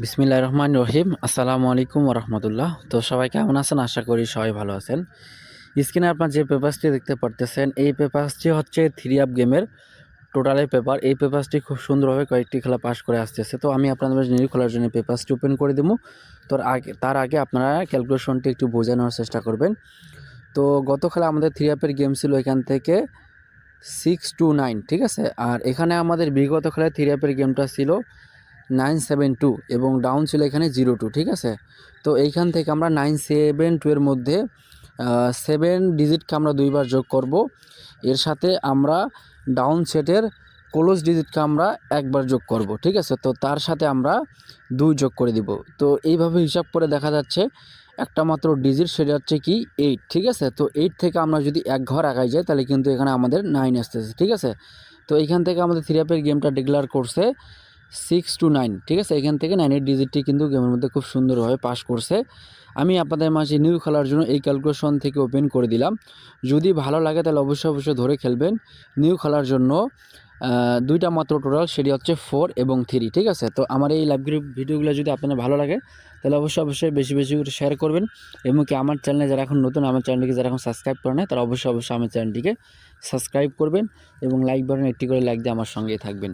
বিসমিল্লাহির রহমানির রহিম। আসসালামু আলাইকুম ওয়া রাহমাতুল্লাহ। তো সবাই কেমন আছেন? আশা করি সবাই ভালো আছেন। স্ক্রিনে আপনার যে পেপারসটি দেখতে পারতেছেন, এই পেপারসটি হচ্ছে 3 আপ গেমের টোটালের পেপার। এই পেপারসটি খুব সুন্দরভাবে কয়েকটি খেলা পাস করে আসতেছে। তো আমি আপনাদের নিউ খোলার জন্য পেপারসটি ওপেন করে দেবো। তার আগে আপনারা ক্যালকুলেশনটি একটু বোঝানোর চেষ্টা করবেন। তো গত খেলা আমাদের 3 আপের গেম ছিল এখান থেকে 6-9, ঠিক আছে। আর এখানে আমাদের বিগত খেলায় 3 আপের গেমটা ছিল 9-7-2 এবং ডাউন ছিল এখানে 0-2, ঠিক আছে। তো এইখান থেকে আমরা 9-7-2 এর মধ্যে 7 ডিজিটকে আমরা দুইবার যোগ করব। এর সাথে আমরা ডাউন সেটের ক্লোজ ডিজিটকে আমরা একবার যোগ করব, ঠিক আছে। তো তার সাথে আমরা 2 যোগ করে দিব। তো এইভাবে হিসাব করে দেখা যাচ্ছে একটা মাত্র ডিজিট, সেটা হচ্ছে কি 8, ঠিক আছে। তো 8 থেকে আমরা যদি এক ঘর আগাই যাই তাহলে কিন্তু এখানে আমাদের 9 আসতেছে, ঠিক আছে। তো এইখান থেকে আমাদের 3 আপের গেমটা ডিক্লেয়ার করছে 6-9, ঠিক আছে। এখান থেকে 9-এর ডিজিটটি কিন্তু গেমের মধ্যে খুব সুন্দরভাবে পাস করছে। আমি আপনাদের মাঝে নিউ খেলার জন্য এই ক্যালকুলেশন থেকে ওপেন করে দিলাম। যদি ভালো লাগে তাহলে অবশ্যই ধরে খেলবেন। নিউ খেলার জন্য দুইটা মাত্র টোটাল, সেটি হচ্ছে 4 এবং 3, ঠিক আছে। তো আমার এই লাইভ ভিডিওগুলো যদি আপনাদের ভালো লাগে তাহলে অবশ্যই বেশি করে শেয়ার করবেন। এবং কি আমার চ্যানেলে যারা এখন নতুন, আমার চ্যানেলটিকে যারা এখন সাবস্ক্রাইব করে নেয় তারা অবশ্যই আমার চ্যানেলটিকে সাবস্ক্রাইব করবেন এবং লাইক বাটন একটি করে লাইক দিয়ে আমার সঙ্গেই থাকবেন।